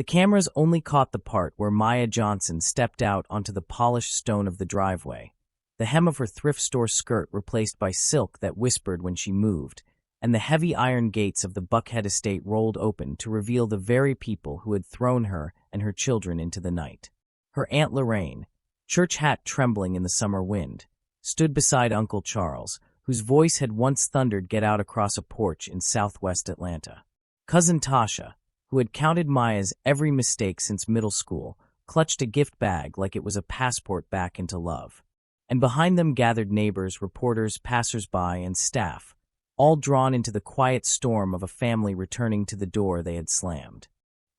The cameras only caught the part where Maya Johnson stepped out onto the polished stone of the driveway, the hem of her thrift store skirt replaced by silk that whispered when she moved, and the heavy iron gates of the Buckhead estate rolled open to reveal the very people who had thrown her and her children into the night. Her Aunt Lorraine, church hat trembling in the summer wind, stood beside Uncle Charles, whose voice had once thundered get out across a porch in southwest Atlanta. Cousin Tasha, who had counted Maya's every mistake since middle school, clutched a gift bag like it was a passport back into love. And behind them gathered neighbors, reporters, passers-by, and staff, all drawn into the quiet storm of a family returning to the door they had slammed.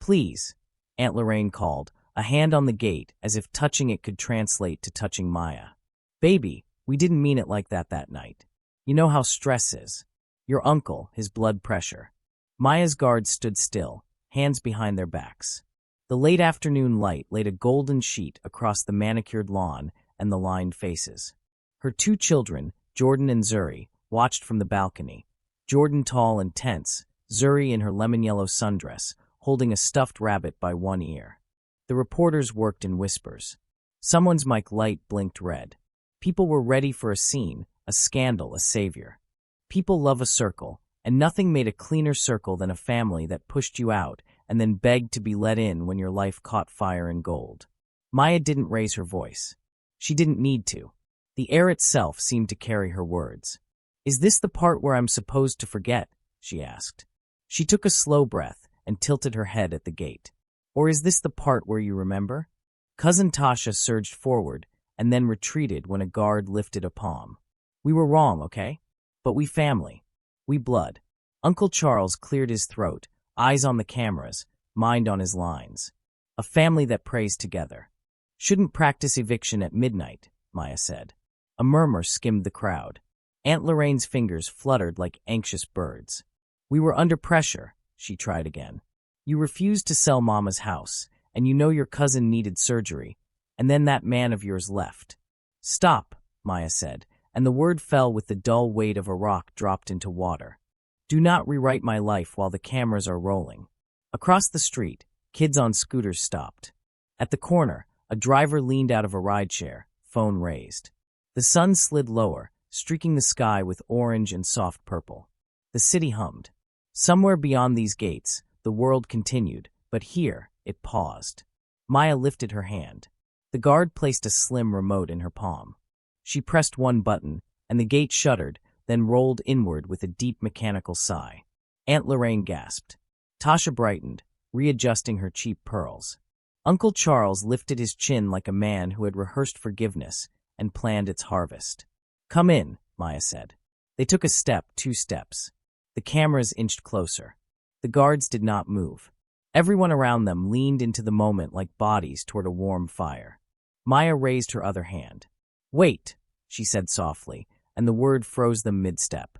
"Please," Aunt Lorraine called, a hand on the gate as if touching it could translate to touching Maya. "Baby, we didn't mean it like that night. You know how stress is. Your uncle, his blood pressure." Maya's guards stood still, hands behind their backs. The late afternoon light laid a golden sheet across the manicured lawn and the lined faces. Her two children, Jordan and Zuri, watched from the balcony, Jordan tall and tense, Zuri in her lemon-yellow sundress, holding a stuffed rabbit by one ear. The reporters worked in whispers. Someone's mic light blinked red. People were ready for a scene, a scandal, a savior. People love a circle, and nothing made a cleaner circle than a family that pushed you out and then begged to be let in when your life caught fire in gold. Maya didn't raise her voice. She didn't need to. The air itself seemed to carry her words. "Is this the part where I'm supposed to forget?" she asked. She took a slow breath and tilted her head at the gate. "Or is this the part where you remember?" Cousin Tasha surged forward and then retreated when a guard lifted a palm. "We were wrong, okay? But we family. We blood." Uncle Charles cleared his throat, eyes on the cameras, mind on his lines. "A family that prays together. Shouldn't practice eviction at midnight," Maya said. A murmur skimmed the crowd. Aunt Lorraine's fingers fluttered like anxious birds. "We were under pressure," she tried again. "You refused to sell Mama's house, and you know your cousin needed surgery, and then that man of yours left." "Stop," Maya said, and the word fell with the dull weight of a rock dropped into water. "Do not rewrite my life while the cameras are rolling." Across the street, kids on scooters stopped. At the corner, a driver leaned out of a rideshare, phone raised. The sun slid lower, streaking the sky with orange and soft purple. The city hummed. Somewhere beyond these gates, the world continued, but here, it paused. Maya lifted her hand. The guard placed a slim remote in her palm. She pressed one button, and the gate shuddered, then rolled inward with a deep mechanical sigh. Aunt Lorraine gasped. Tasha brightened, readjusting her cheap pearls. Uncle Charles lifted his chin like a man who had rehearsed forgiveness and planned its harvest. "Come in," Maya said. They took a step, 2 steps. The cameras inched closer. The guards did not move. Everyone around them leaned into the moment like bodies toward a warm fire. Maya raised her other hand. "Wait," she said softly, and the word froze them mid-step.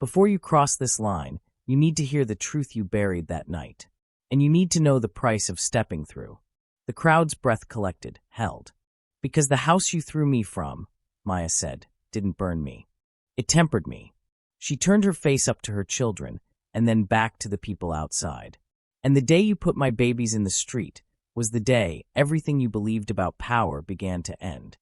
"Before you cross this line, you need to hear the truth you buried that night. And you need to know the price of stepping through." The crowd's breath collected, held. "Because the house you threw me from," Maya said, "didn't burn me. It tempered me." She turned her face up to her children, and then back to the people outside. "And the day you put my babies in the street was the day everything you believed about power began to end."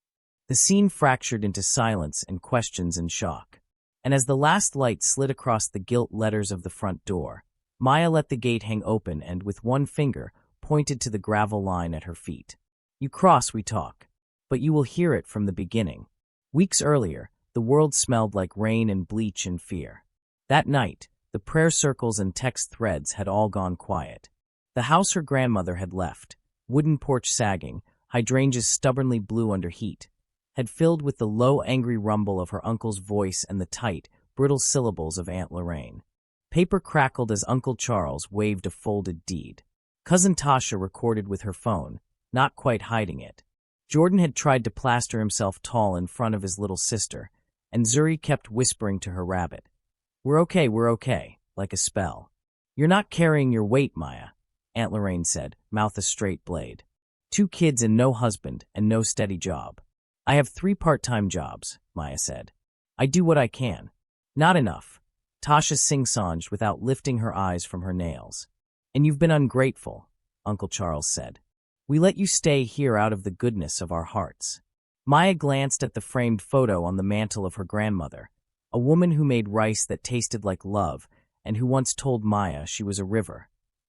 The scene fractured into silence and questions and shock. And as the last light slid across the gilt letters of the front door, Maya let the gate hang open and, with one finger, pointed to the gravel line at her feet. "You cross, we talk. But you will hear it from the beginning." Weeks earlier, the world smelled like rain and bleach and fear. That night, the prayer circles and text threads had all gone quiet. The house her grandmother had left, wooden porch sagging, hydrangeas stubbornly blue under heat, had filled with the low, angry rumble of her uncle's voice and the tight, brittle syllables of Aunt Lorraine. Paper crackled as Uncle Charles waved a folded deed. Cousin Tasha recorded with her phone, not quite hiding it. Jordan had tried to plaster himself tall in front of his little sister, and Zuri kept whispering to her rabbit, we're okay, like a spell. "You're not carrying your weight, Maya," Aunt Lorraine said, mouth a straight blade. 2 kids and no husband and no steady job." "I have 3 part-time jobs," Maya said. "I do what I can." "Not enough," Tasha sing-songed without lifting her eyes from her nails. "And you've been ungrateful. Uncle Charles said. "We let you stay here out of the goodness of our hearts." Maya glanced at the framed photo on the mantel of her grandmother, a woman who made rice that tasted like love and who once told Maya she was a river.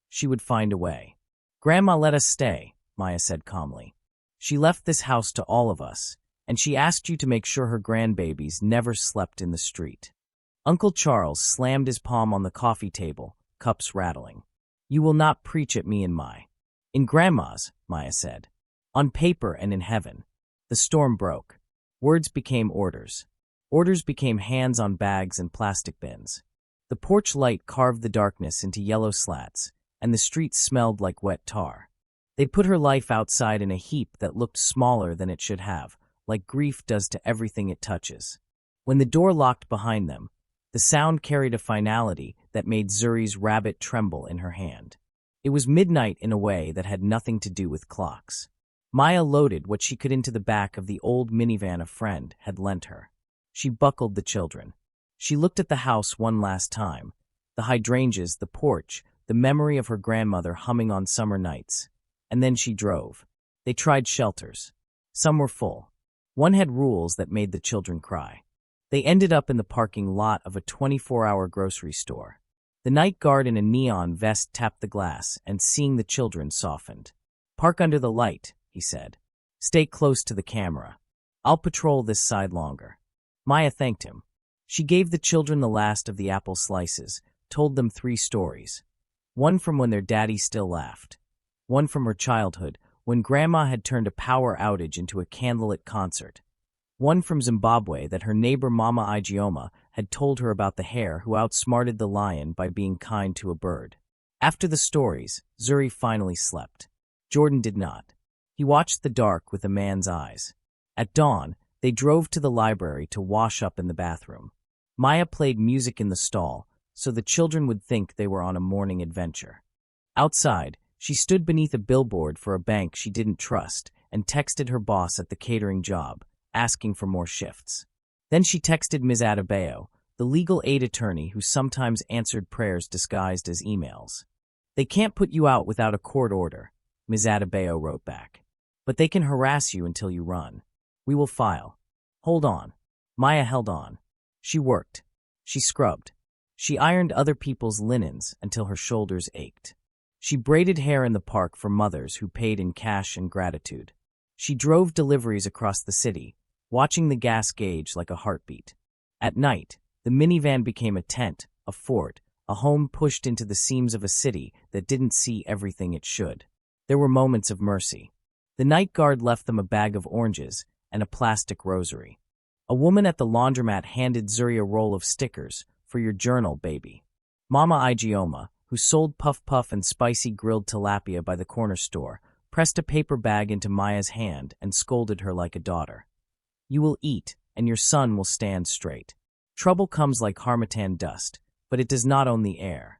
She would find a way. "Grandma let us stay," Maya said calmly. "She left this house to all of us, and she asked you to make sure her grandbabies never slept in the street." Uncle Charles slammed his palm on the coffee table, cups rattling. "You will not preach at me in Grandma's," Maya said. "On paper and in heaven." The storm broke. Words became orders. Orders became hands on bags and plastic bins. The porch light carved the darkness into yellow slats, and the street smelled like wet tar. They'd put her life outside in a heap that looked smaller than it should have, like grief does to everything it touches. When the door locked behind them, the sound carried a finality that made Zuri's rabbit tremble in her hand. It was midnight in a way that had nothing to do with clocks. Maya loaded what she could into the back of the old minivan a friend had lent her. She buckled the children. She looked at the house one last time, the hydrangeas, the porch, the memory of her grandmother humming on summer nights. And then she drove. They tried shelters. Some were full. One had rules that made the children cry. They ended up in the parking lot of a 24-hour grocery store. The night guard in a neon vest tapped the glass, and seeing the children softened. "Park under the light," he said. "Stay close to the camera. I'll patrol this side longer." Maya thanked him. She gave the children the last of the apple slices, told them 3 stories. One from when their daddy still laughed. One from her childhood, when Grandma had turned a power outage into a candlelit concert. One from Zimbabwe that her neighbor Mama Ijeoma had told her about the hare who outsmarted the lion by being kind to a bird. After the stories, Zuri finally slept. Jordan did not. He watched the dark with a man's eyes. At dawn, they drove to the library to wash up in the bathroom. Maya played music in the stall, so the children would think they were on a morning adventure. Outside, she stood beneath a billboard for a bank she didn't trust and texted her boss at the catering job, asking for more shifts. Then she texted Ms. Adebayo, the legal aid attorney who sometimes answered prayers disguised as emails. "They can't put you out without a court order," Ms. Adebayo wrote back. "But they can harass you until you run. We will file. Hold on." Maya held on. She worked. She scrubbed. She ironed other people's linens until her shoulders ached. She braided hair in the park for mothers who paid in cash and gratitude. She drove deliveries across the city, watching the gas gauge like a heartbeat. At night, the minivan became a tent, a fort, a home pushed into the seams of a city that didn't see everything it should. There were moments of mercy. The night guard left them a bag of oranges and a plastic rosary. A woman at the laundromat handed Zuri a roll of stickers, "For your journal, baby." Mama Ijeoma, who sold puff puff and spicy grilled tilapia by the corner store, pressed a paper bag into Maya's hand and scolded her like a daughter. "You will eat, and your son will stand straight. Trouble comes like harmattan dust, but it does not own the air."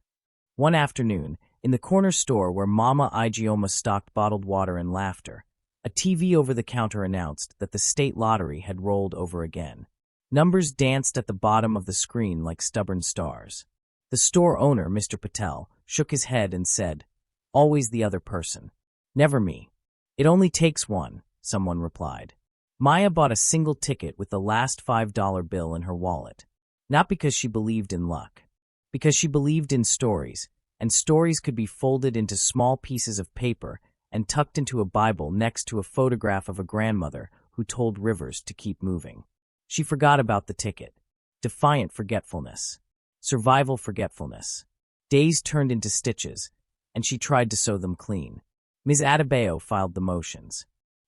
One afternoon, in the corner store where Mama Ijeoma stocked bottled water and laughter, a TV over-the-counter announced that the state lottery had rolled over again. Numbers danced at the bottom of the screen like stubborn stars. The store owner, Mr. Patel, shook his head and said, "Always the other person. Never me." "It only takes one," someone replied. Maya bought a single ticket with the last $5 bill in her wallet. Not because she believed in luck. Because she believed in stories, and stories could be folded into small pieces of paper and tucked into a Bible next to a photograph of a grandmother who told rivers to keep moving. She forgot about the ticket. Defiant forgetfulness. Survival forgetfulness. Days turned into stitches, and she tried to sew them clean. Ms. Adebayo filed the motions.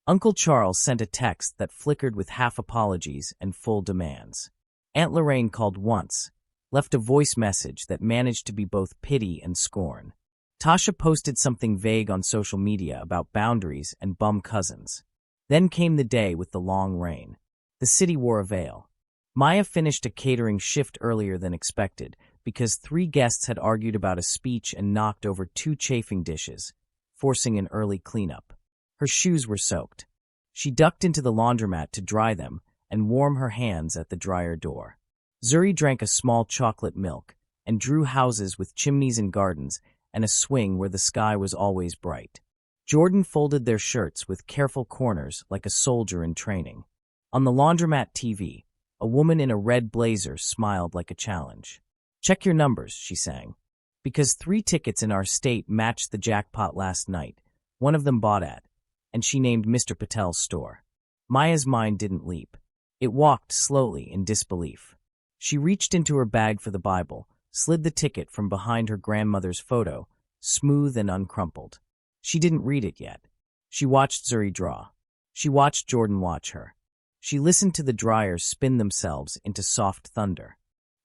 Uncle Charles sent a text that flickered with half apologies and full demands. Aunt Lorraine called once, left a voice message that managed to be both pity and scorn. Tasha posted something vague on social media about boundaries and bum cousins. Then came the day with the long rain. The city wore a veil. Maya finished a catering shift earlier than expected because 3 guests had argued about a speech and knocked over 2 chafing dishes, forcing an early cleanup. Her shoes were soaked. She ducked into the laundromat to dry them and warm her hands at the dryer door. Zuri drank a small chocolate milk and drew houses with chimneys and gardens and a swing where the sky was always bright. Jordan folded their shirts with careful corners like a soldier in training. On the laundromat TV, a woman in a red blazer smiled like a challenge. "Check your numbers," she sang. "Because 3 tickets in our state matched the jackpot last night, one of them bought at," and she named Mr. Patel's store. Maya's mind didn't leap. It walked slowly in disbelief. She reached into her bag for the Bible, slid the ticket from behind her grandmother's photo, smooth and uncrumpled. She didn't read it yet. She watched Zuri draw. She watched Jordan watch her. She listened to the dryers spin themselves into soft thunder.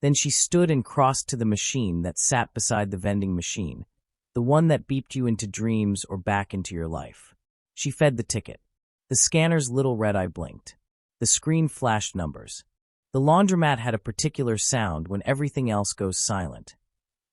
Then she stood and crossed to the machine that sat beside the vending machine, the one that beeped you into dreams or back into your life. She fed the ticket. The scanner's little red eye blinked. The screen flashed numbers. The laundromat had a particular sound when everything else goes silent.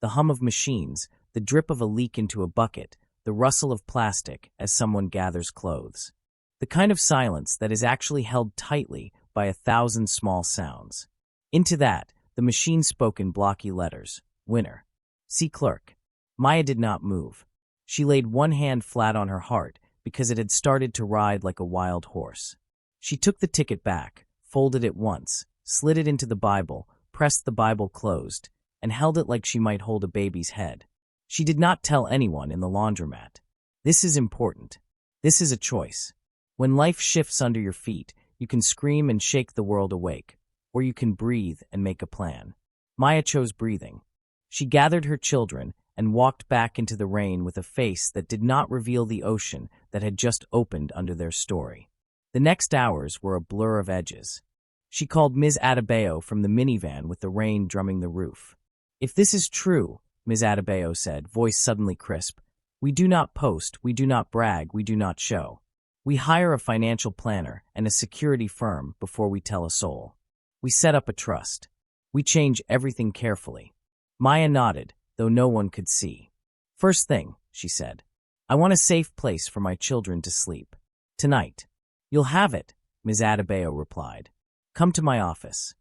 The hum of machines, the drip of a leak into a bucket, the rustle of plastic as someone gathers clothes. The kind of silence that is actually held tightly by 1,000 small sounds. Into that, the machine spoke in blocky letters. "Winner. See clerk." Maya did not move. She laid one hand flat on her heart because it had started to ride like a wild horse. She took the ticket back, folded it once, slid it into the Bible, pressed the Bible closed, and held it like she might hold a baby's head. She did not tell anyone in the laundromat. This is important. This is a choice. When life shifts under your feet, you can scream and shake the world awake, or you can breathe and make a plan. Maya chose breathing. She gathered her children and walked back into the rain with a face that did not reveal the ocean that had just opened under their story. The next hours were a blur of edges. She called Ms. Adebayo from the minivan with the rain drumming the roof. "If this is true," Ms. Adebayo said, voice suddenly crisp, "we do not post, we do not brag, we do not show. We hire a financial planner and a security firm before we tell a soul. We set up a trust. We change everything carefully." Maya nodded, though no one could see. "First thing," she said, "I want a safe place for my children to sleep. Tonight." "You'll have it," Ms. Adebayo replied. "Come to my office."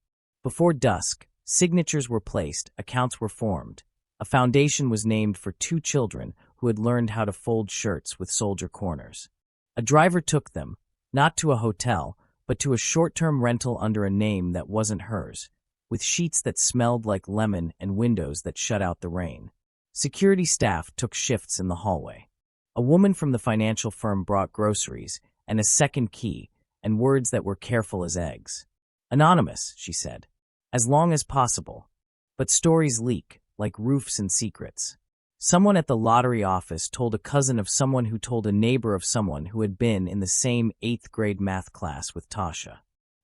Before dusk, signatures were placed, accounts were formed. A foundation was named for 2 children who had learned how to fold shirts with soldier corners. A driver took them, not to a hotel, but to a short-term rental under a name that wasn't hers, with sheets that smelled like lemon and windows that shut out the rain. Security staff took shifts in the hallway. A woman from the financial firm brought groceries and a second key and words that were careful as eggs. "Anonymous," she said, "as long as possible. But stories leak, like roofs and secrets." Someone at the lottery office told a cousin of someone who told a neighbor of someone who had been in the same 8th grade math class with Tasha.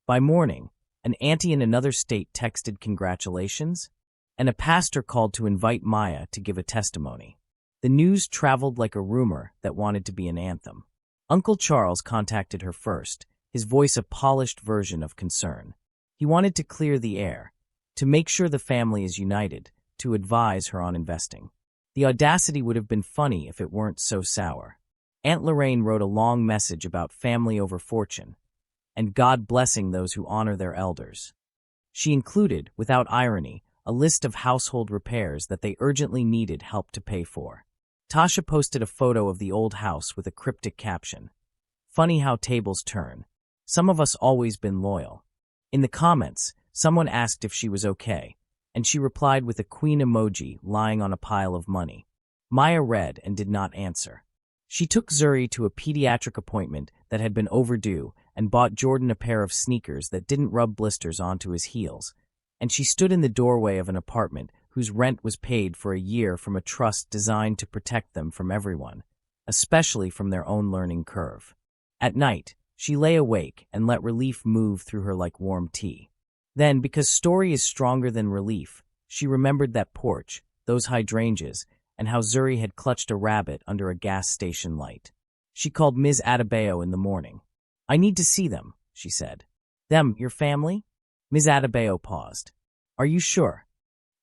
By morning, an auntie in another state texted congratulations, and a pastor called to invite Maya to give a testimony. The news traveled like a rumor that wanted to be an anthem. Uncle Charles contacted her first, his voice a polished version of concern. He wanted to clear the air, to make sure the family is united, to advise her on investing. The audacity would have been funny if it weren't so sour. Aunt Lorraine wrote a long message about family over fortune, and God blessing those who honor their elders. She included, without irony, a list of household repairs that they urgently needed help to pay for. Tasha posted a photo of the old house with a cryptic caption. "Funny how tables turn. Some of us always been loyal." In the comments, someone asked if she was okay, and she replied with a queen emoji lying on a pile of money. Maya read and did not answer. She took Zuri to a pediatric appointment that had been overdue and bought Jordan a pair of sneakers that didn't rub blisters onto his heels, and she stood in the doorway of an apartment whose rent was paid for a year from a trust designed to protect them from everyone, especially from their own learning curve. At night, she lay awake and let relief move through her like warm tea. Then, because story is stronger than relief, she remembered that porch, those hydrangeas, and how Zuri had clutched a rabbit under a gas station light. She called Ms. Adebayo in the morning. "I need to see them," she said. "Them, your family?" Ms. Adebayo paused. "Are you sure?"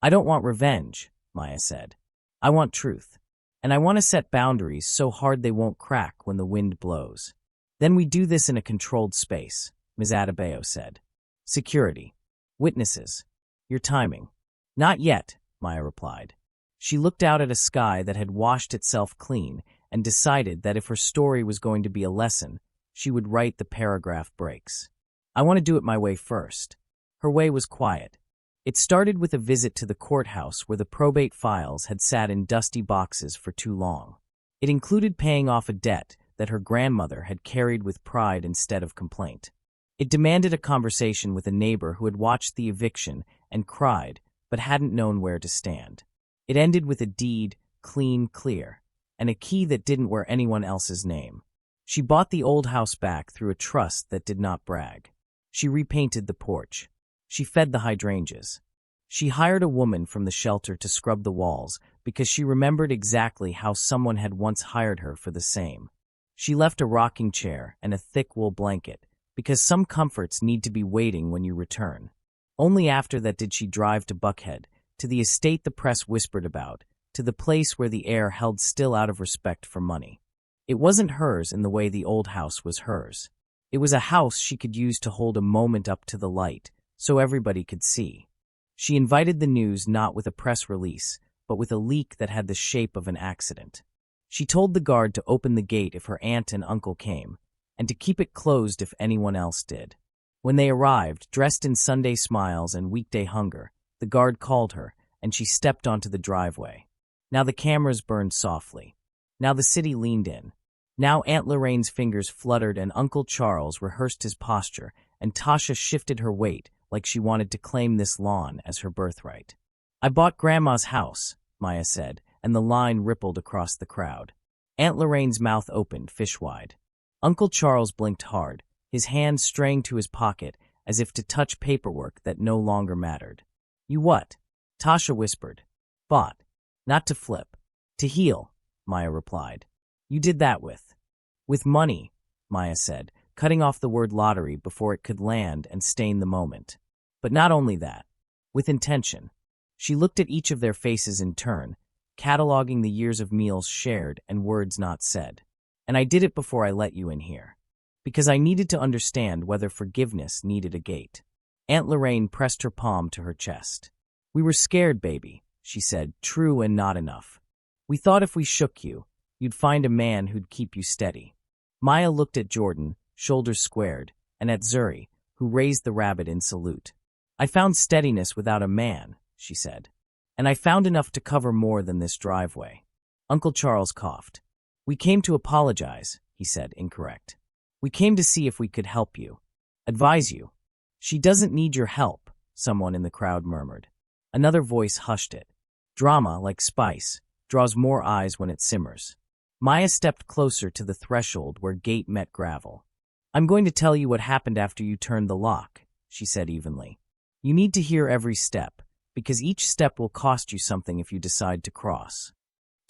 "I don't want revenge," Maya said. "I want truth. And I want to set boundaries so hard they won't crack when the wind blows." "Then we do this in a controlled space," Ms. Adebayo said. "Security. Witnesses. Your timing." "Not yet," Maya replied. She looked out at a sky that had washed itself clean and decided that if her story was going to be a lesson, she would write the paragraph breaks. I want to do it my way first. Her way was quiet. It started with a visit to the courthouse where the probate files had sat in dusty boxes for too long. It included paying off a debt that her grandmother had carried with pride instead of complaint. It demanded a conversation with a neighbor who had watched the eviction and cried but hadn't known where to stand. It ended with a deed, clean, clear, and a key that didn't wear anyone else's name. She bought the old house back through a trust that did not brag. She repainted the porch. She fed the hydrangeas. She hired a woman from the shelter to scrub the walls because she remembered exactly how someone had once hired her for the same. She left a rocking chair and a thick wool blanket because some comforts need to be waiting when you return. Only after that did she drive to Buckhead, to the estate the press whispered about, to the place where the air held still out of respect for money. It wasn't hers in the way the old house was hers. It was a house she could use to hold a moment up to the light, so everybody could see. She invited the news not with a press release, but with a leak that had the shape of an accident. She told the guard to open the gate if her aunt and uncle came, and to keep it closed if anyone else did. When they arrived, dressed in Sunday smiles and weekday hunger, the guard called her, and she stepped onto the driveway. Now the cameras burned softly. Now the city leaned in. Now Aunt Lorraine's fingers fluttered and Uncle Charles rehearsed his posture, and Tasha shifted her weight like she wanted to claim this lawn as her birthright. I bought Grandma's house, Maya said, and the line rippled across the crowd. Aunt Lorraine's mouth opened, fish-wide. Uncle Charles blinked hard, his hand straying to his pocket as if to touch paperwork that no longer mattered. You what? Tasha whispered. Bought. Not to flip. To heal, Maya replied. You did that with. With money, Maya said, cutting off the word lottery before it could land and stain the moment. But not only that. With intention. She looked at each of their faces in turn, cataloging the years of meals shared and words not said. And I did it before I let you in here. Because I needed to understand whether forgiveness needed a gate. Aunt Lorraine pressed her palm to her chest. We were scared, baby, she said, true and not enough. We thought if we shook you, you'd find a man who'd keep you steady. Maya looked at Jordan, shoulders squared, and at Zuri, who raised the rabbit in salute. I found steadiness without a man, she said. And I found enough to cover more than this driveway. Uncle Charles coughed. We came to apologize, he said, incorrect. We came to see if we could help you. Advise you. She doesn't need your help, someone in the crowd murmured. Another voice hushed it. Drama, like spice, draws more eyes when it simmers. Maya stepped closer to the threshold where gate met gravel. I'm going to tell you what happened after you turned the lock, she said evenly. You need to hear every step, because each step will cost you something if you decide to cross.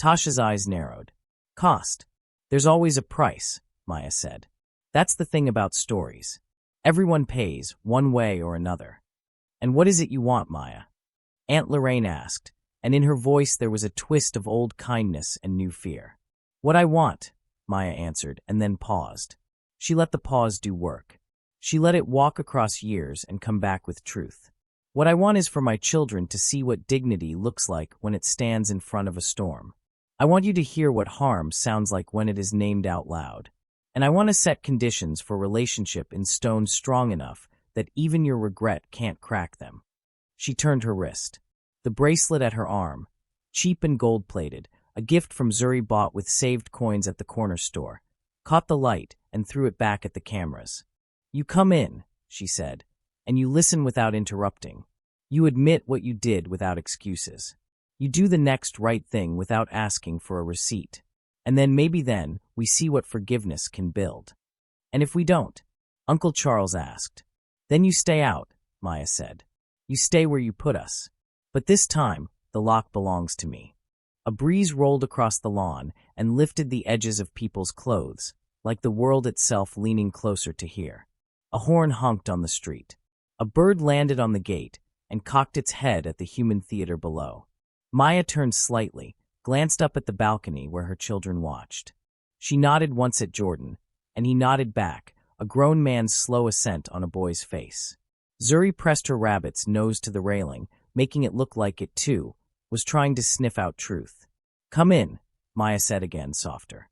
Tasha's eyes narrowed. Cost. There's always a price, Maya said. That's the thing about stories. Everyone pays, one way or another. And what is it you want, Maya? Aunt Lorraine asked, and in her voice there was a twist of old kindness and new fear. What I want, Maya answered, and then paused. She let the pause do work. She let it walk across years and come back with truth. What I want is for my children to see what dignity looks like when it stands in front of a storm. I want you to hear what harm sounds like when it is named out loud. And I want to set conditions for relationship in stone strong enough that even your regret can't crack them. She turned her wrist. The bracelet at her arm, cheap and gold-plated, a gift from Zuri bought with saved coins at the corner store, caught the light and threw it back at the cameras. You come in, she said, and you listen without interrupting. You admit what you did without excuses. You do the next right thing without asking for a receipt. And then we see what forgiveness can build. And if we don't, Uncle Charles asked. Then you stay out, Maya said. You stay where you put us. But this time, the lock belongs to me. A breeze rolled across the lawn and lifted the edges of people's clothes, like the world itself leaning closer to hear. A horn honked on the street. A bird landed on the gate and cocked its head at the human theater below. Maya turned slightly, glanced up at the balcony where her children watched. She nodded once at Jordan, and he nodded back, a grown man's slow ascent on a boy's face. Zuri pressed her rabbit's nose to the railing, making it look like it, too, was trying to sniff out truth. "Come in," Maya said again, softer.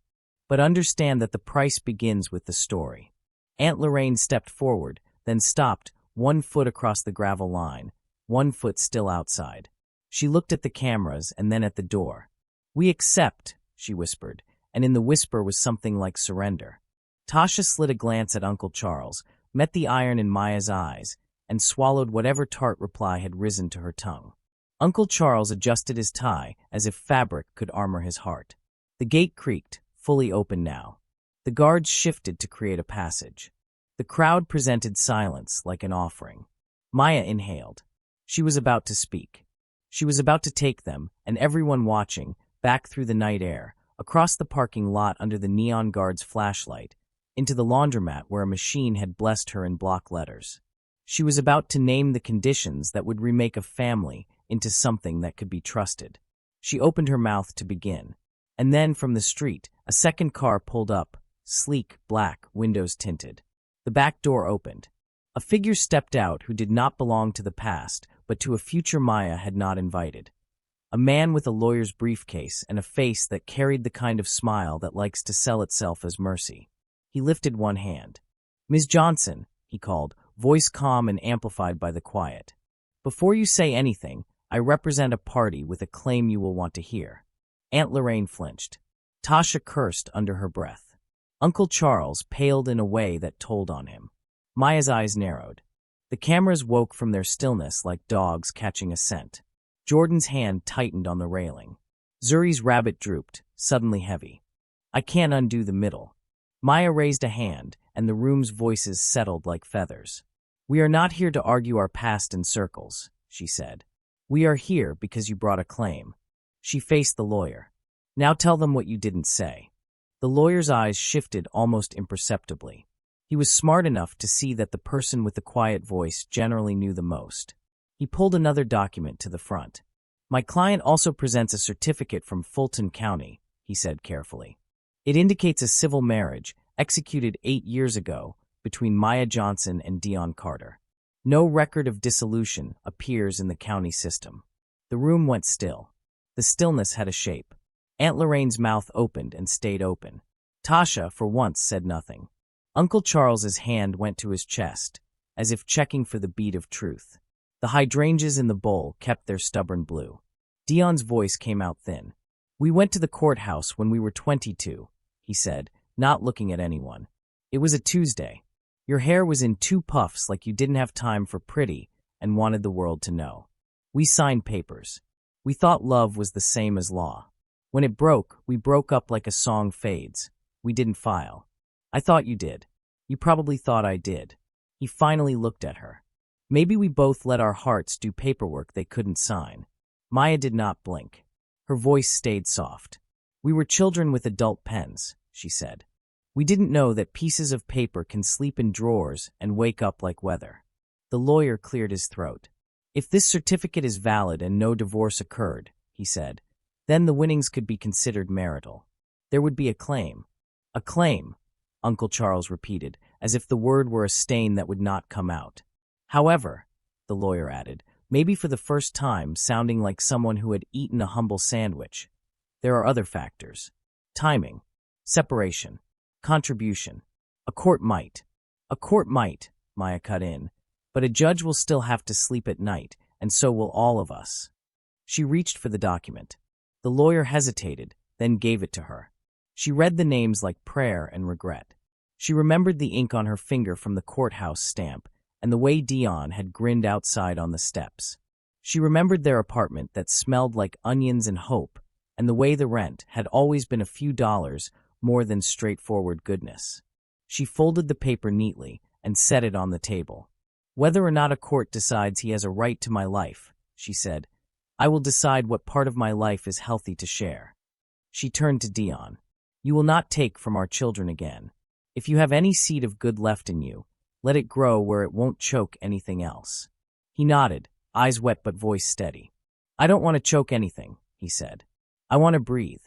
"But understand that the price begins with the story." Aunt Lorraine stepped forward, then stopped, 1 foot across the gravel line, 1 foot still outside. She looked at the cameras and then at the door. "We accept," she whispered, and in the whisper was something like surrender. Tasha slid a glance at Uncle Charles, met the iron in Maya's eyes, and swallowed whatever tart reply had risen to her tongue. Uncle Charles adjusted his tie as if fabric could armor his heart. The gate creaked, fully open now. The guards shifted to create a passage. The crowd presented silence like an offering. Maya inhaled. She was about to speak. She was about to take them, and everyone watching, back through the night air, across the parking lot under the neon guard's flashlight, into the laundromat where a machine had blessed her in block letters. She was about to name the conditions that would remake a family into something that could be trusted. She opened her mouth to begin. And then, from the street, a second car pulled up, sleek, black, windows tinted. The back door opened. A figure stepped out who did not belong to the past, but to a future Maya had not invited. A man with a lawyer's briefcase and a face that carried the kind of smile that likes to sell itself as mercy. He lifted one hand. "Ms. Johnson," he called, voice calm and amplified by the quiet. "Before you say anything, I represent a party with a claim you will want to hear." Aunt Lorraine flinched. Tasha cursed under her breath. Uncle Charles paled in a way that told on him. Maya's eyes narrowed. The cameras woke from their stillness like dogs catching a scent. Jordan's hand tightened on the railing. Zuri's rabbit drooped, suddenly heavy. "I can't undo the middle." Maya raised a hand, and the room's voices settled like feathers. "We are not here to argue our past in circles," she said. "We are here because you brought a claim." She faced the lawyer. "Now tell them what you didn't say." The lawyer's eyes shifted almost imperceptibly. He was smart enough to see that the person with the quiet voice generally knew the most. He pulled another document to the front. "My client also presents a certificate from Fulton County," he said carefully. "It indicates a civil marriage, executed 8 years ago, between Maya Johnson and Dion Carter. No record of dissolution appears in the county system." The room went still. The stillness had a shape. Aunt Lorraine's mouth opened and stayed open. Tasha, for once, said nothing. Uncle Charles's hand went to his chest, as if checking for the beat of truth. The hydrangeas in the bowl kept their stubborn blue. Dion's voice came out thin. "We went to the courthouse when we were 22, he said, not looking at anyone. "It was a Tuesday. Your hair was in 2 puffs like you didn't have time for pretty and wanted the world to know. We signed papers. We thought love was the same as law. When it broke, we broke up like a song fades. We didn't file. I thought you did. You probably thought I did." He finally looked at her. "Maybe we both let our hearts do paperwork they couldn't sign." Maya did not blink. Her voice stayed soft. "We were children with adult pens," she said. "We didn't know that pieces of paper can sleep in drawers and wake up like weather." The lawyer cleared his throat. "If this certificate is valid and no divorce occurred," he said, "then the winnings could be considered marital. There would be a claim." "A claim," Uncle Charles repeated, as if the word were a stain that would not come out. "However," the lawyer added, maybe for the first time sounding like someone who had eaten a humble sandwich, "there are other factors. Timing, separation, contribution. A court might," Maya cut in, "but a judge will still have to sleep at night, and so will all of us." She reached for the document. The lawyer hesitated, then gave it to her. She read the names like prayer and regret. She remembered the ink on her finger from the courthouse stamp and the way Dion had grinned outside on the steps. She remembered their apartment that smelled like onions and hope, and the way the rent had always been a few dollars more than straightforward goodness. She folded the paper neatly and set it on the table. "Whether or not a court decides he has a right to my life," she said, "I will decide what part of my life is healthy to share." She turned to Dion. "You will not take from our children again. If you have any seed of good left in you, let it grow where it won't choke anything else." He nodded, eyes wet but voice steady. "I don't want to choke anything," he said. "I want to breathe."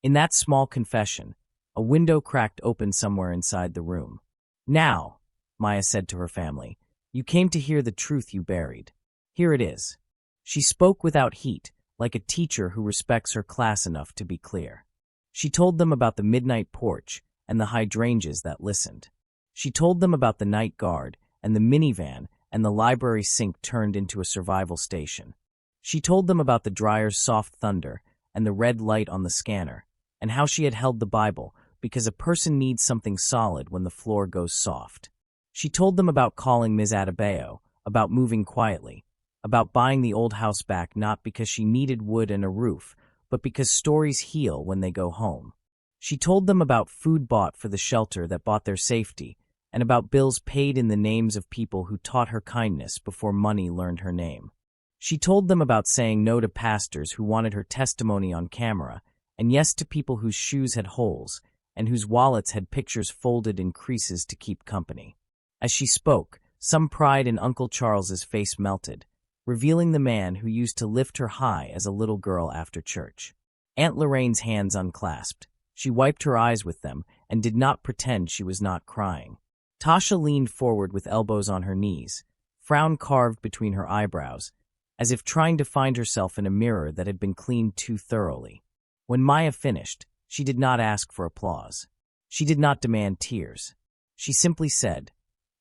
In that small confession, a window cracked open somewhere inside the room. "Now," Maya said to her family, "you came to hear the truth you buried. Here it is." She spoke without heat, like a teacher who respects her class enough to be clear. She told them about the midnight porch and the hydrangeas that listened. She told them about the night guard and the minivan and the library sink turned into a survival station. She told them about the dryer's soft thunder and the red light on the scanner, and how she had held the Bible because a person needs something solid when the floor goes soft. She told them about calling Ms. Adebayo, about moving quietly, about buying the old house back not because she needed wood and a roof, but because stories heal when they go home. She told them about food bought for the shelter that bought their safety, and about bills paid in the names of people who taught her kindness before money learned her name. She told them about saying no to pastors who wanted her testimony on camera, and yes to people whose shoes had holes, and whose wallets had pictures folded in creases to keep company. As she spoke, some pride in Uncle Charles's face melted, revealing the man who used to lift her high as a little girl after church. Aunt Lorraine's hands unclasped. She wiped her eyes with them and did not pretend she was not crying. Tasha leaned forward with elbows on her knees, frown carved between her eyebrows, as if trying to find herself in a mirror that had been cleaned too thoroughly. When Maya finished, she did not ask for applause. She did not demand tears. She simply said,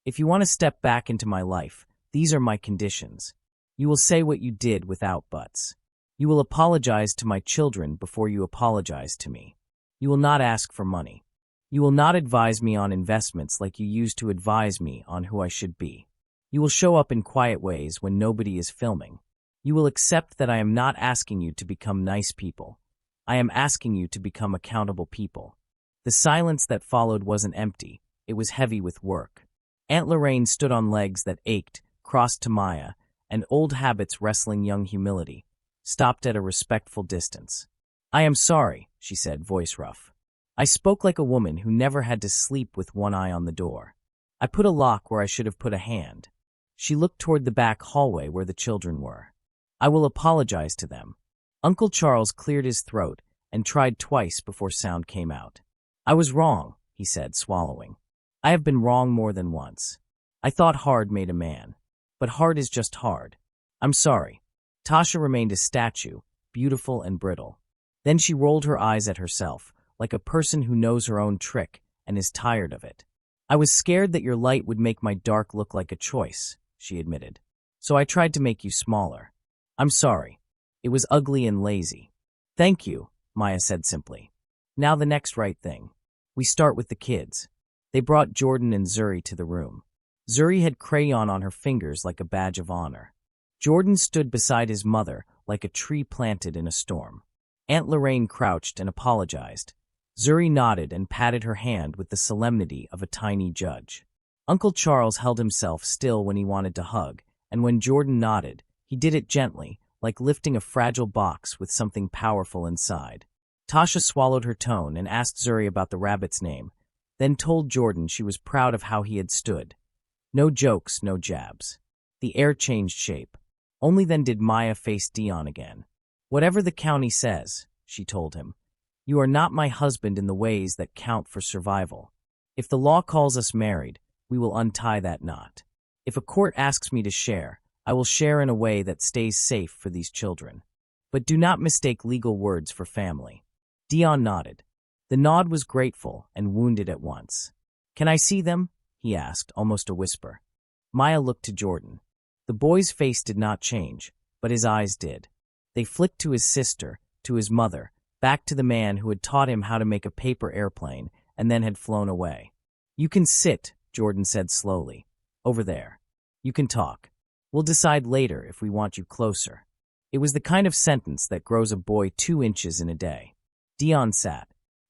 "If you want to step back into my life, these are my conditions. You will say what you did without buts. You will apologize to my children before you apologize to me. You will not ask for money. You will not advise me on investments like you used to advise me on who I should be. You will show up in quiet ways when nobody is filming. You will accept that I am not asking you to become nice people. I am asking you to become accountable people." The silence that followed wasn't empty. It was heavy with work. Aunt Lorraine stood on legs that ached, crossed to Maya, and old habits wrestling young humility, stopped at a respectful distance. "I am sorry," she said, voice rough. "I spoke like a woman who never had to sleep with one eye on the door. I put a lock where I should have put a hand." She looked toward the back hallway where the children were. "I will apologize to them." Uncle Charles cleared his throat and tried twice before sound came out. "I was wrong," he said, swallowing. "I have been wrong more than once. I thought hard made a man. But hard is just hard. I'm sorry." Tasha remained a statue, beautiful and brittle. Then she rolled her eyes at herself, like a person who knows her own trick and is tired of it. "I was scared that your light would make my dark look like a choice," she admitted. "So I tried to make you smaller. I'm sorry. It was ugly and lazy." "Thank you," Maya said simply. "Now the next right thing. We start with the kids." They brought Jordan and Zuri to the room. Zuri had crayon on her fingers like a badge of honor. Jordan stood beside his mother like a tree planted in a storm. Aunt Lorraine crouched and apologized. Zuri nodded and patted her hand with the solemnity of a tiny judge. Uncle Charles held himself still when he wanted to hug, and when Jordan nodded, he did it gently, like lifting a fragile box with something powerful inside. Tasha swallowed her tone and asked Zuri about the rabbit's name, then told Jordan she was proud of how he had stood. No jokes, no jabs. The air changed shape. Only then did Maya face Dion again. "Whatever the county says," she told him, "you are not my husband in the ways that count for survival. If the law calls us married, we will untie that knot. If a court asks me to share, I will share in a way that stays safe for these children. But do not mistake legal words for family." Dion nodded. The nod was grateful and wounded at once. "Can I see them?" he asked, almost a whisper. Maya looked to Jordan. The boy's face did not change, but his eyes did. They flicked to his sister, to his mother, back to the man who had taught him how to make a paper airplane and then had flown away. "You can sit," Jordan said slowly. "Over there. You can talk. We'll decide later if we want you closer." It was the kind of sentence that grows a boy 2 inches in a day. Dion sat.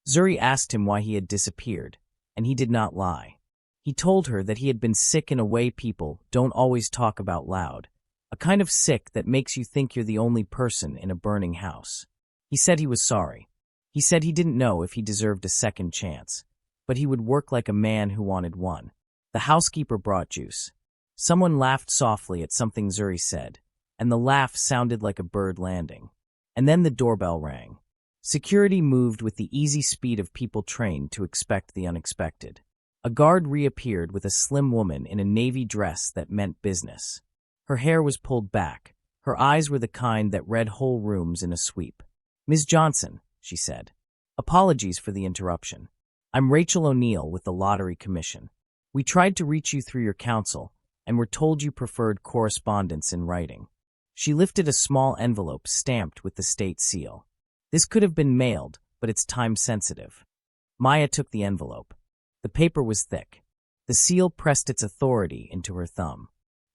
Zuri asked him why he had disappeared, and he did not lie. He told her that he had been sick in a way people don't always talk about loud, a kind of sick that makes you think you're the only person in a burning house. He said he was sorry. He said he didn't know if he deserved a second chance, but he would work like a man who wanted one. The housekeeper brought juice. Someone laughed softly at something Zuri said, and the laugh sounded like a bird landing. And then the doorbell rang. Security moved with the easy speed of people trained to expect the unexpected. A guard reappeared with a slim woman in a navy dress that meant business. Her hair was pulled back, Her eyes were the kind that read whole rooms in a sweep. "Ms. Johnson," she said. "Apologies for the interruption. I'm Rachel O'Neill with the Lottery Commission. We tried to reach you through your counsel, and were told you preferred correspondence in writing." She lifted a small envelope stamped with the state seal. "This could have been mailed, but it's time-sensitive." Maya took the envelope. The paper was thick. The seal pressed its authority into her thumb.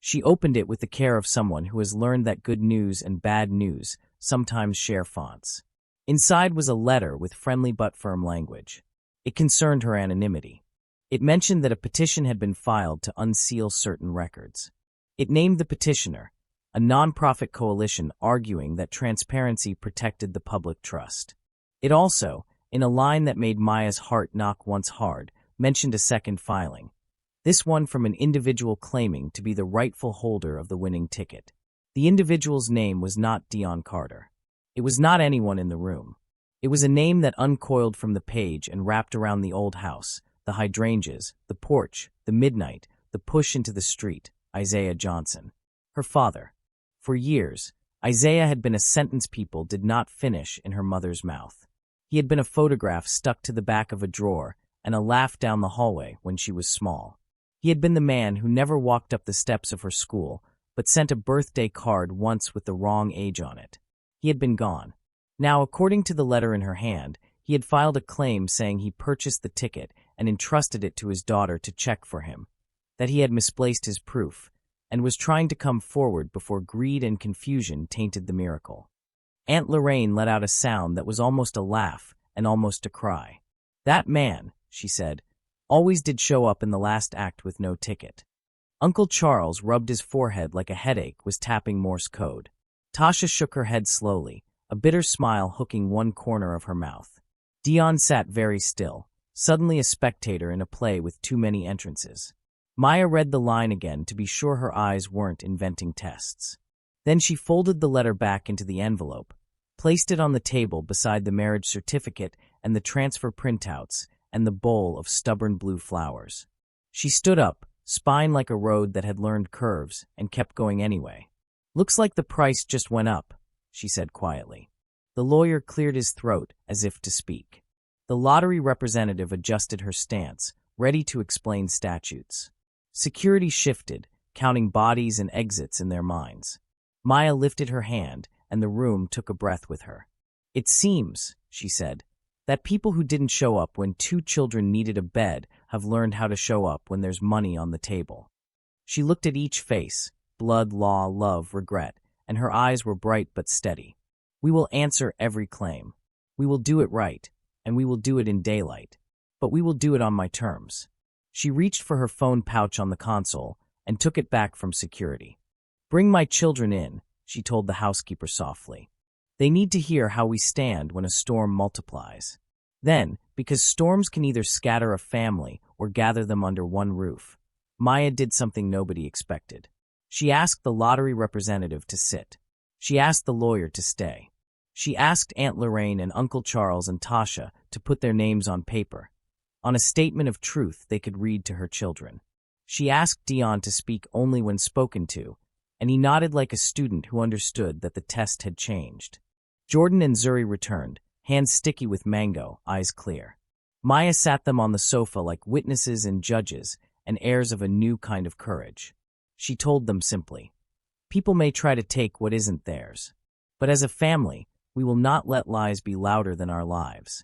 She opened it with the care of someone who has learned that good news and bad news sometimes share fonts. Inside was a letter with friendly but firm language. It concerned her anonymity. It mentioned that a petition had been filed to unseal certain records. It named the petitioner, a non-profit coalition arguing that transparency protected the public trust. It also, in a line that made Maya's heart knock once hard, mentioned a second filing. This one from an individual claiming to be the rightful holder of the winning ticket. The individual's name was not Dion Carter. It was not anyone in the room. It was a name that uncoiled from the page and wrapped around the old house, the hydrangeas, the porch, the midnight, the push into the street, Isaiah Johnson. Her father. For years, Isaiah had been a sentence people did not finish in her mother's mouth. He had been a photograph stuck to the back of a drawer and a laugh down the hallway when she was small. He had been the man who never walked up the steps of her school, but sent a birthday card once with the wrong age on it. He had been gone. Now, according to the letter in her hand, he had filed a claim saying he purchased the ticket and entrusted it to his daughter to check for him, that he had misplaced his proof, and was trying to come forward before greed and confusion tainted the miracle. Aunt Lorraine let out a sound that was almost a laugh and almost a cry. "That man," she said, "always did show up in the last act with no ticket." Uncle Charles rubbed his forehead like a headache was tapping Morse code. Tasha shook her head slowly, a bitter smile hooking one corner of her mouth. Dion sat very still, suddenly a spectator in a play with too many entrances. Maya read the line again to be sure her eyes weren't inventing tests. Then she folded the letter back into the envelope, placed it on the table beside the marriage certificate and the transfer printouts and the bowl of stubborn blue flowers. She stood up, spine like a road that had learned curves, and kept going anyway. "Looks like the price just went up," she said quietly. The lawyer cleared his throat as if to speak. The lottery representative adjusted her stance, ready to explain statutes. Security shifted, counting bodies and exits in their minds. Maya lifted her hand, and the room took a breath with her. "It seems," she said, "that people who didn't show up when 2 children needed a bed have learned how to show up when there's money on the table." She looked at each face, blood, law, love, regret, and her eyes were bright but steady. "We will answer every claim. We will do it right, and we will do it in daylight. But we will do it on my terms." She reached for her phone pouch on the console and took it back from security. "Bring my children in," she told the housekeeper softly. "They need to hear how we stand when a storm multiplies." Then, because storms can either scatter a family or gather them under one roof, Maya did something nobody expected. She asked the lottery representative to sit. She asked the lawyer to stay. She asked Aunt Lorraine and Uncle Charles and Tasha to put their names on paper, on a statement of truth they could read to her children. She asked Dion to speak only when spoken to, and he nodded like a student who understood that the test had changed. Jordan and Zuri returned, hands sticky with mango, eyes clear. Maya sat them on the sofa like witnesses and judges, and heirs of a new kind of courage. She told them simply, "People may try to take what isn't theirs, but as a family, we will not let lies be louder than our lives."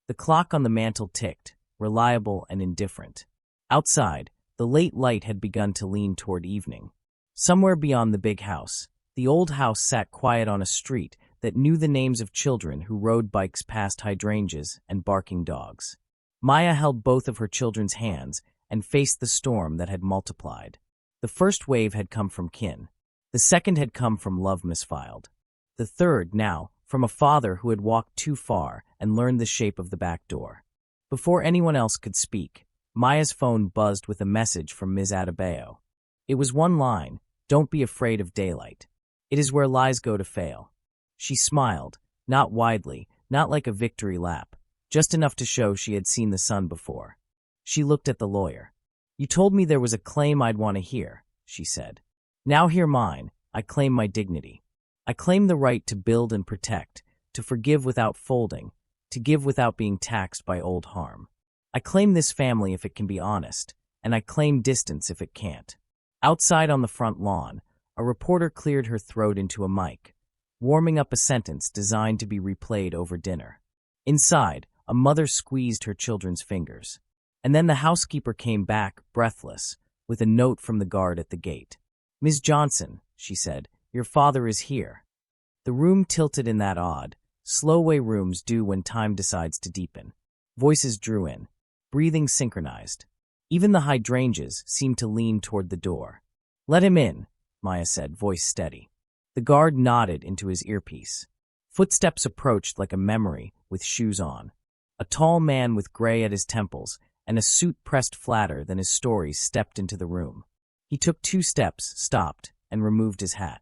The clock on the mantel ticked, reliable and indifferent. Outside, the late light had begun to lean toward evening. Somewhere beyond the big house, the old house sat quiet on a street that knew the names of children who rode bikes past hydrangeas and barking dogs. Maya held both of her children's hands and faced the storm that had multiplied. The first wave had come from kin. The second had come from love misfiled. The third, now, from a father who had walked too far and learned the shape of the back door. Before anyone else could speak, Maya's phone buzzed with a message from Ms. Adebayo. It was one line, "Don't be afraid of daylight. It is where lies go to fail." She smiled, not widely, not like a victory lap, just enough to show she had seen the sun before. She looked at the lawyer. "You told me there was a claim I'd want to hear," she said. "Now hear mine. I claim my dignity." I claim the right to build and protect, to forgive without folding, to give without being taxed by old harm. I claim this family if it can be honest, and I claim distance if it can't. Outside on the front lawn, a reporter cleared her throat into a mic, warming up a sentence designed to be replayed over dinner. Inside, a mother squeezed her children's fingers. And then the housekeeper came back, breathless, with a note from the guard at the gate. "Miss Johnson," she said, "your father is here." The room tilted in that odd, slow way rooms do when time decides to deepen. Voices drew in. Breathing synchronized. Even the hydrangeas seemed to lean toward the door. "Let him in," Maya said, voice steady. The guard nodded into his earpiece. Footsteps approached like a memory, with shoes on. A tall man with gray at his temples and a suit pressed flatter than his stories stepped into the room. He took 2 steps, stopped, and removed his hat.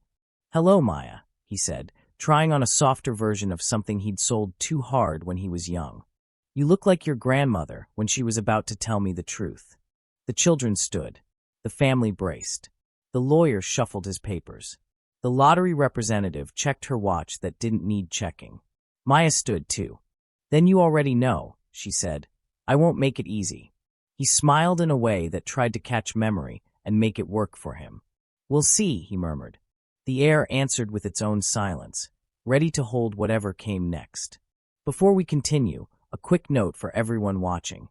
"Hello, Maya," he said, trying on a softer version of something he'd sold too hard when he was young. "You look like your grandmother when she was about to tell me the truth." The children stood. The family braced. The lawyer shuffled his papers. The lottery representative checked her watch that didn't need checking. Maya stood too. "Then you already know," she said. "I won't make it easy." He smiled in a way that tried to catch memory and make it work for him. "We'll see," he murmured. The air answered with its own silence, ready to hold whatever came next. Before we continue, a quick note for everyone watching.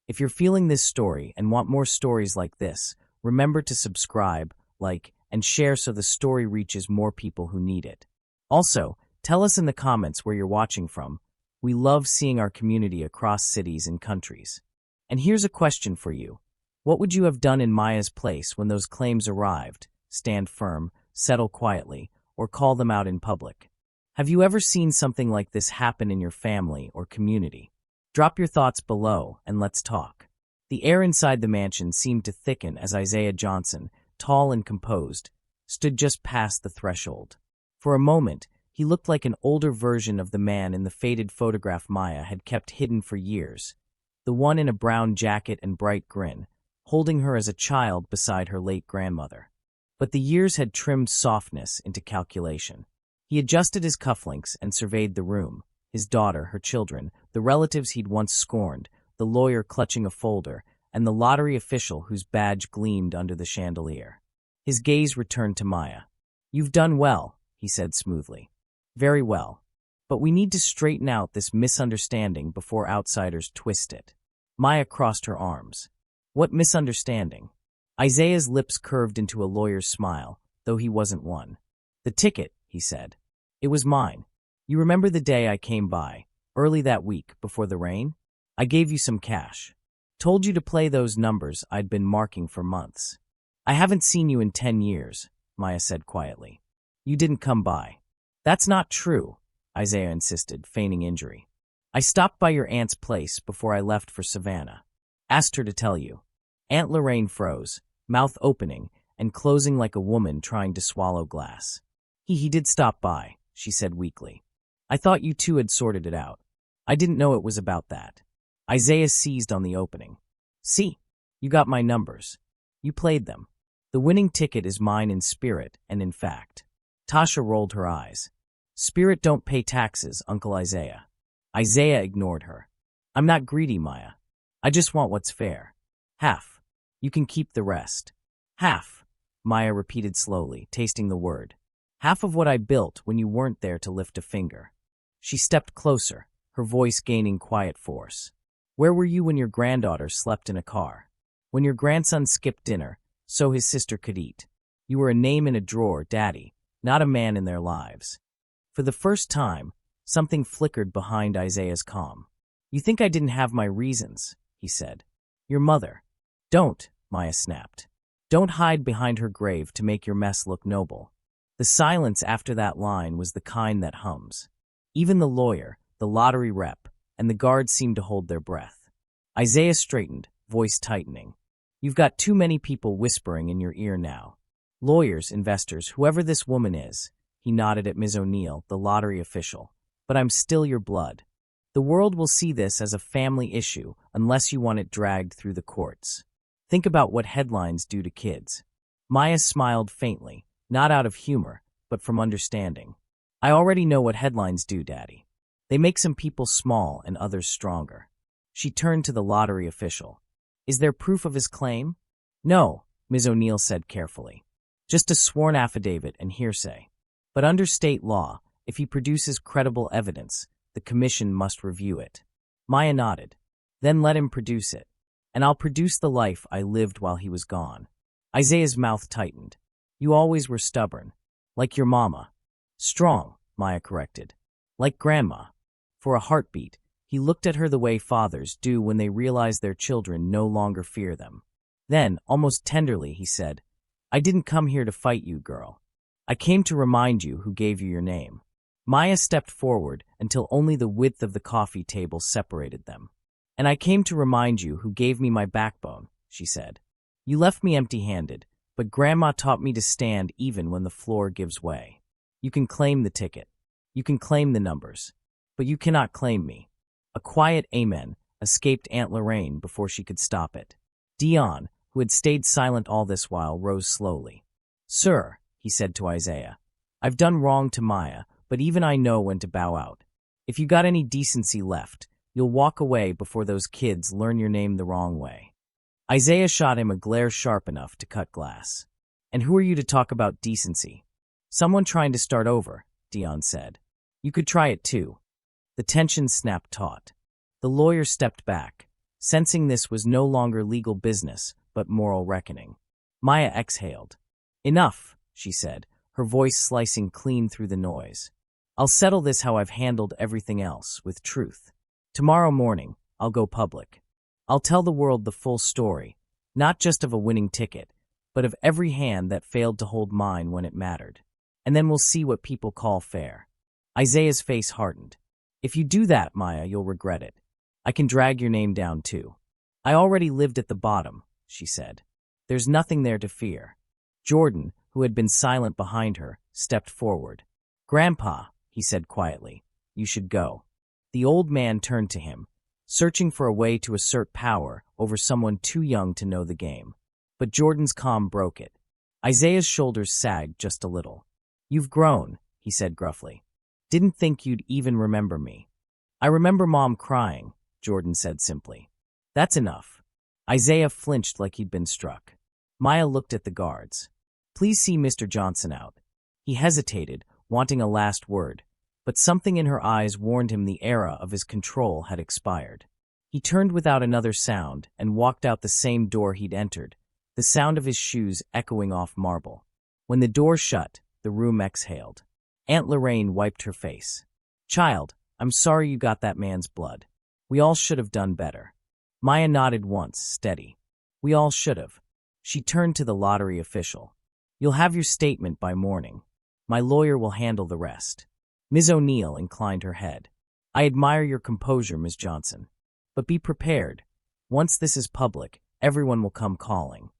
If you're feeling this story and want more stories like this, remember to subscribe, like, and share so the story reaches more people who need it. Also, tell us in the comments where you're watching from. We love seeing our community across cities and countries. And here's a question for you. What would you have done in Maya's place when those claims arrived? Stand firm, settle quietly, or call them out in public? Have you ever seen something like this happen in your family or community? Drop your thoughts below and let's talk. The air inside the mansion seemed to thicken as Isaiah Johnson, tall and composed, stood just past the threshold. For a moment, he looked like an older version of the man in the faded photograph Maya had kept hidden for years, the one in a brown jacket and bright grin, holding her as a child beside her late grandmother. But the years had trimmed softness into calculation. He adjusted his cufflinks and surveyed the room, his daughter, her children, the relatives he'd once scorned, the lawyer clutching a folder, and the lottery official whose badge gleamed under the chandelier. His gaze returned to Maya. "You've done well," he said smoothly. "Very well. But we need to straighten out this misunderstanding before outsiders twist it." Maya crossed her arms. "What misunderstanding?" Isaiah's lips curved into a lawyer's smile, though he wasn't one. "The ticket," he said. "It was mine. You remember the day I came by, early that week, before the rain? I gave you some cash. Told you to play those numbers I'd been marking for months. I haven't seen you in 10 years, Maya said quietly. You didn't come by. That's not true, Isaiah insisted, feigning injury. I stopped by your aunt's place before I left for Savannah. Asked her to tell you. Aunt Lorraine froze, mouth opening and closing like a woman trying to swallow glass. He did stop by, she said weakly. I thought you two had sorted it out. I didn't know it was about that. Isaiah seized on the opening. See, you got my numbers. You played them. The winning ticket is mine in spirit and in fact. Tasha rolled her eyes. Spirit don't pay taxes, Uncle Isaiah. Isaiah ignored her. I'm not greedy, Maya. I just want what's fair. Half. You can keep the rest. Half, Maya repeated slowly, tasting the word. Half of what I built when you weren't there to lift a finger. She stepped closer, her voice gaining quiet force. Where were you when your granddaughter slept in a car? When your grandson skipped dinner, so his sister could eat? You were a name in a drawer, Daddy, not a man in their lives. For the first time, something flickered behind Isaiah's calm. You think I didn't have my reasons, he said. Your mother. Don't, Maya snapped. Don't hide behind her grave to make your mess look noble. The silence after that line was the kind that hums. Even the lawyer, the lottery rep, and the guards seemed to hold their breath. Isaiah straightened, voice tightening. You've got too many people whispering in your ear now. Lawyers, investors, whoever this woman is. He nodded at Ms. O'Neill, the lottery official. But I'm still your blood. The world will see this as a family issue unless you want it dragged through the courts. Think about what headlines do to kids. Maya smiled faintly, not out of humor, but from understanding. I already know what headlines do, Daddy. They make some people small and others stronger. She turned to the lottery official. Is there proof of his claim? No, Ms. O'Neill said carefully. Just a sworn affidavit and hearsay. But under state law, if he produces credible evidence, the commission must review it. Maya nodded. Then let him produce it. And I'll produce the life I lived while he was gone. Isaiah's mouth tightened. You always were stubborn. Like your mama. Strong, Maya corrected. Like Grandma. For a heartbeat, he looked at her the way fathers do when they realize their children no longer fear them. Then, almost tenderly, he said, I didn't come here to fight you, girl. I came to remind you who gave you your name. Maya stepped forward until only the width of the coffee table separated them. And I came to remind you who gave me my backbone, she said. You left me empty-handed, but Grandma taught me to stand even when the floor gives way. You can claim the ticket. You can claim the numbers. But you cannot claim me. A quiet amen escaped Aunt Lorraine before she could stop it. Dion, who had stayed silent all this while, rose slowly. Sir, he said to Isaiah, I've done wrong to Maya, but even I know when to bow out. If you got any decency left, you'll walk away before those kids learn your name the wrong way. Isaiah shot him a glare sharp enough to cut glass. And who are you to talk about decency? Someone trying to start over, Dion said. You could try it too. The tension snapped taut. The lawyer stepped back, sensing this was no longer legal business, but moral reckoning. Maya exhaled. Enough, she said, her voice slicing clean through the noise. I'll settle this how I've handled everything else, with truth. Tomorrow morning, I'll go public. I'll tell the world the full story, not just of a winning ticket, but of every hand that failed to hold mine when it mattered. And then we'll see what people call fair. Isaiah's face hardened. If you do that, Maya, you'll regret it. I can drag your name down too. I already lived at the bottom, she said. There's nothing there to fear. Jordan, who had been silent behind her, stepped forward. Grandpa, he said quietly, you should go. The old man turned to him, searching for a way to assert power over someone too young to know the game. But Jordan's calm broke it. Isaiah's shoulders sagged just a little. You've grown, he said gruffly. Didn't think you'd even remember me. I remember Mom crying, Jordan said simply. That's enough. Isaiah flinched like he'd been struck. Maya looked at the guards. Please see Mr. Johnson out. He hesitated, wanting a last word, but something in her eyes warned him the era of his control had expired. He turned without another sound and walked out the same door he'd entered, the sound of his shoes echoing off marble. When the door shut, the room exhaled. Aunt Lorraine wiped her face. Child, I'm sorry you got that man's blood. We all should have done better. Maya nodded once, steady. We all should have. She turned to the lottery official. You'll have your statement by morning. My lawyer will handle the rest. Ms. O'Neill inclined her head. I admire your composure, Ms. Johnson. But be prepared. Once this is public, everyone will come calling.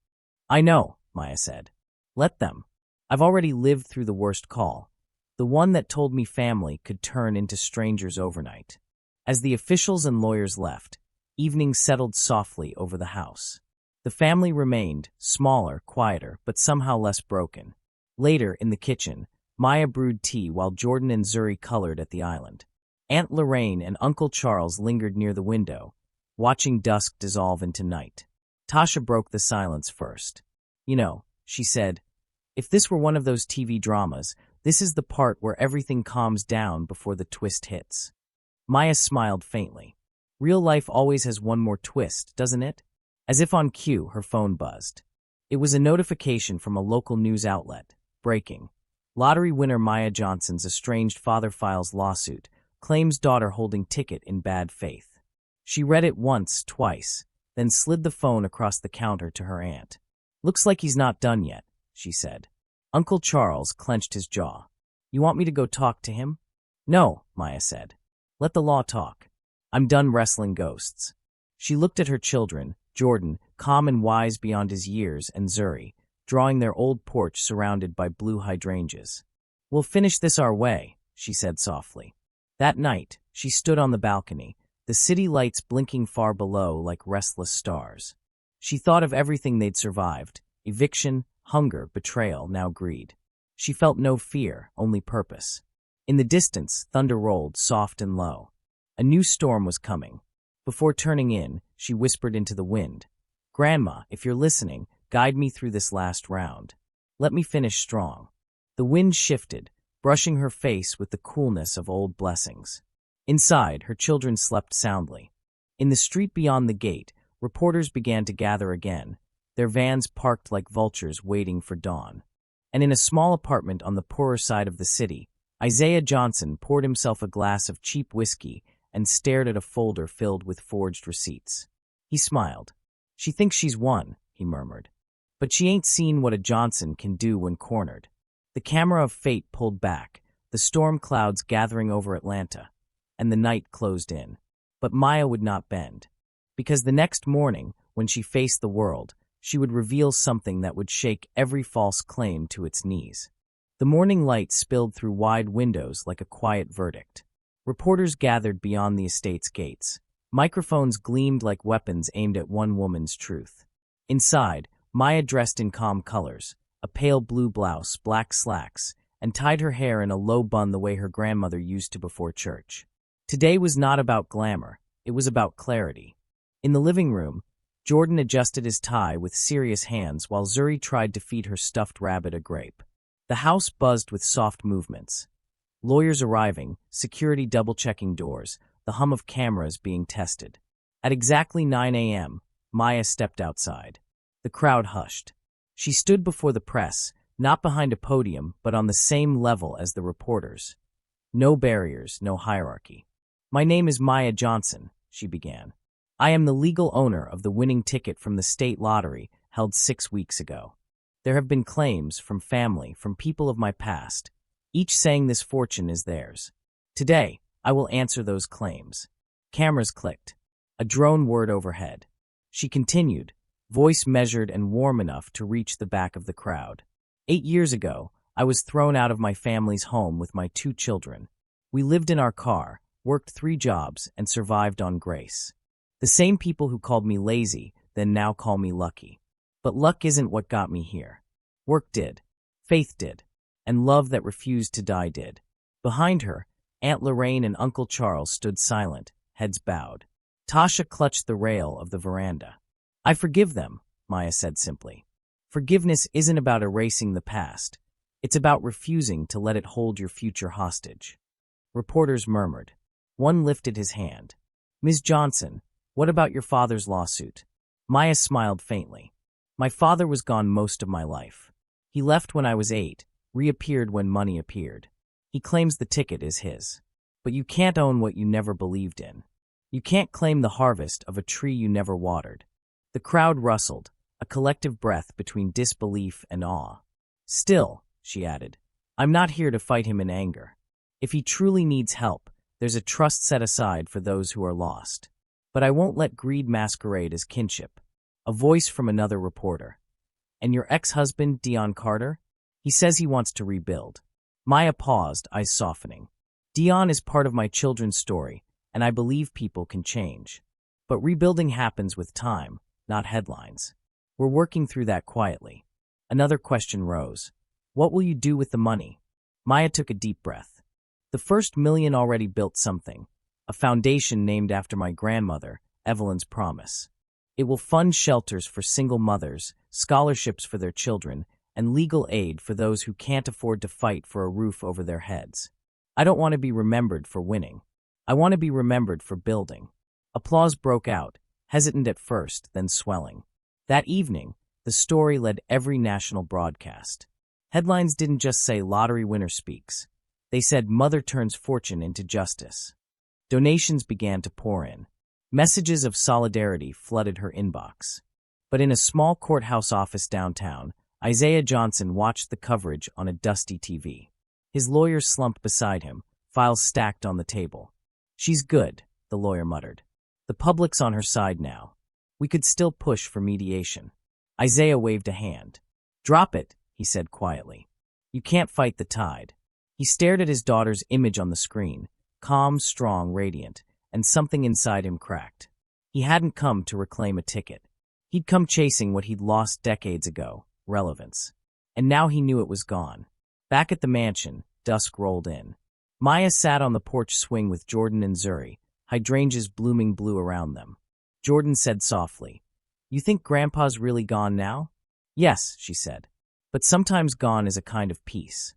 I know, Maya said. Let them. I've already lived through the worst call. The one that told me family could turn into strangers overnight. As the officials and lawyers left, evening settled softly over the house. The family remained, smaller, quieter, but somehow less broken. Later, in the kitchen, Maya brewed tea while Jordan and Zuri colored at the island. Aunt Lorraine and Uncle Charles lingered near the window, watching dusk dissolve into night. Tasha broke the silence first. You know, she said, if this were one of those TV dramas, this is the part where everything calms down before the twist hits. Maya smiled faintly. Real life always has one more twist, doesn't it? As if on cue, her phone buzzed. It was a notification from a local news outlet. Breaking. Lottery winner Maya Johnson's estranged father files lawsuit, claims daughter holding ticket in bad faith. She read it once, twice, then slid the phone across the counter to her aunt. Looks like he's not done yet, she said. Uncle Charles clenched his jaw. You want me to go talk to him? No, Maya said. Let the law talk. I'm done wrestling ghosts. She looked at her children, Jordan, calm and wise beyond his years, and Zuri, drawing their old porch surrounded by blue hydrangeas. We'll finish this our way, she said softly. That night, she stood on the balcony, the city lights blinking far below like restless stars. She thought of everything they'd survived, eviction, hunger, betrayal, now greed. She felt no fear, only purpose. In the distance, thunder rolled, soft and low. A new storm was coming. Before turning in, she whispered into the wind, "Grandma, if you're listening, guide me through this last round. Let me finish strong." The wind shifted, brushing her face with the coolness of old blessings. Inside, her children slept soundly. In the street beyond the gate, reporters began to gather again, their vans parked like vultures waiting for dawn. And in a small apartment on the poorer side of the city, Isaiah Johnson poured himself a glass of cheap whiskey and stared at a folder filled with forged receipts. He smiled. "She thinks she's won," he murmured. "But she ain't seen what a Johnson can do when cornered." The camera of fate pulled back, the storm clouds gathering over Atlanta, and the night closed in. But Maya would not bend. Because the next morning, when she faced the world, she would reveal something that would shake every false claim to its knees. The morning light spilled through wide windows like a quiet verdict. Reporters gathered beyond the estate's gates. Microphones gleamed like weapons aimed at one woman's truth. Inside, Maya dressed in calm colors, a pale blue blouse, black slacks, and tied her hair in a low bun the way her grandmother used to before church. Today was not about glamour, it was about clarity. In the living room, Jordan adjusted his tie with serious hands while Zuri tried to feed her stuffed rabbit a grape. The house buzzed with soft movements. Lawyers arriving, security double-checking doors, the hum of cameras being tested. At exactly 9 a.m., Maya stepped outside. The crowd hushed. She stood before the press, not behind a podium, but on the same level as the reporters. No barriers, no hierarchy. "My name is Maya Johnson," she began. "I am the legal owner of the winning ticket from the state lottery held 6 weeks ago. There have been claims from family, from people of my past, each saying this fortune is theirs. Today, I will answer those claims." Cameras clicked. A drone whirred overhead. She continued, voice measured and warm enough to reach the back of the crowd. 8 years ago, I was thrown out of my family's home with my 2 children. We lived in our car, worked 3 jobs, and survived on grace. The same people who called me lazy then now call me lucky. But luck isn't what got me here. Work did, faith did, and love that refused to die did. Behind her, Aunt Lorraine and Uncle Charles stood silent, heads bowed. Tasha clutched the rail of the veranda. "I forgive them," Maya said simply. "Forgiveness isn't about erasing the past. It's about refusing to let it hold your future hostage." Reporters murmured. One lifted his hand. "Ms. Johnson, what about your father's lawsuit?" Maya smiled faintly. "My father was gone most of my life. He left when I was 8, reappeared when money appeared. He claims the ticket is his. But you can't own what you never believed in. You can't claim the harvest of a tree you never watered." The crowd rustled, a collective breath between disbelief and awe. "Still," she added, "I'm not here to fight him in anger. If he truly needs help, there's a trust set aside for those who are lost. But I won't let greed masquerade as kinship." A voice from another reporter. "And your ex-husband, Dion Carter? He says he wants to rebuild." Maya paused, eyes softening. "Dion is part of my children's story, and I believe people can change. But rebuilding happens with time, not headlines. We're working through that quietly." Another question rose. "What will you do with the money?" Maya took a deep breath. "The first $1 million already built something, a foundation named after my grandmother, Evelyn's promise. It will fund shelters for single mothers, scholarships for their children, and legal aid for those who can't afford to fight for a roof over their heads. I don't want to be remembered for winning. I want to be remembered for building." Applause broke out, hesitant at first, then swelling. That evening, the story led every national broadcast. Headlines didn't just say lottery winner speaks. They said mother turns fortune into justice. Donations began to pour in. Messages of solidarity flooded her inbox. But in a small courthouse office downtown, Isaiah Johnson watched the coverage on a dusty TV. His lawyer slumped beside him, files stacked on the table. "She's good," the lawyer muttered. "The public's on her side now. We could still push for mediation." Isaiah waved a hand. "Drop it," he said quietly. "You can't fight the tide." He stared at his daughter's image on the screen, calm, strong, radiant, and something inside him cracked. He hadn't come to reclaim a ticket. He'd come chasing what he'd lost decades ago, relevance. And now he knew it was gone. Back at the mansion, dusk rolled in. Maya sat on the porch swing with Jordan and Zuri, hydrangeas blooming blue around them. Jordan said softly, "You think Grandpa's really gone now?" "Yes," she said. "But sometimes gone is a kind of peace."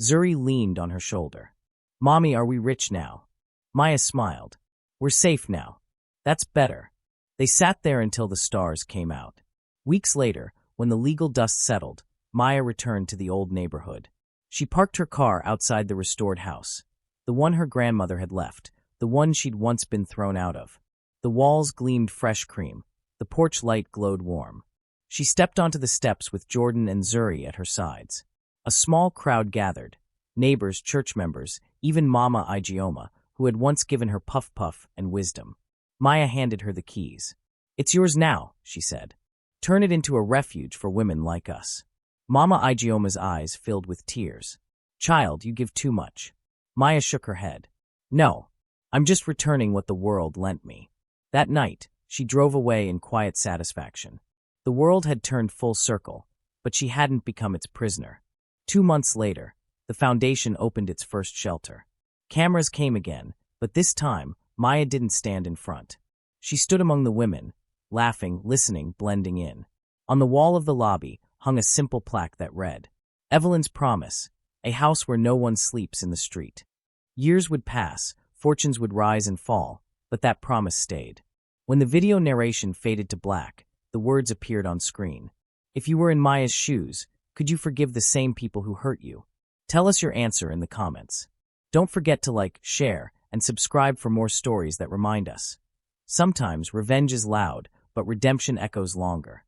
Zuri leaned on her shoulder. "Mommy, are we rich now?" Maya smiled. "We're safe now." "That's better." They sat there until the stars came out. Weeks later, when the legal dust settled, Maya returned to the old neighborhood. She parked her car outside the restored house, the one her grandmother had left, the one she'd once been thrown out of. The walls gleamed fresh cream. The porch light glowed warm. She stepped onto the steps with Jordan and Zuri at her sides. A small crowd gathered, neighbors, church members, even Mama Igioma, who had once given her puff-puff and wisdom. Maya handed her the keys. "It's yours now," she said. "Turn it into a refuge for women like us." Mama Igioma's eyes filled with tears. "Child, you give too much." Maya shook her head. "No, I'm just returning what the world lent me." That night, she drove away in quiet satisfaction. The world had turned full circle, but she hadn't become its prisoner. 2 months later, the foundation opened its first shelter. Cameras came again, but this time, Maya didn't stand in front. She stood among the women, laughing, listening, blending in. On the wall of the lobby hung a simple plaque that read, "Evelyn's Promise, a house where no one sleeps in the street." Years would pass, fortunes would rise and fall, but that promise stayed. When the video narration faded to black, the words appeared on screen. If you were in Maya's shoes, could you forgive the same people who hurt you? Tell us your answer in the comments. Don't forget to like, share, and subscribe for more stories that remind us. Sometimes revenge is loud, but redemption echoes longer.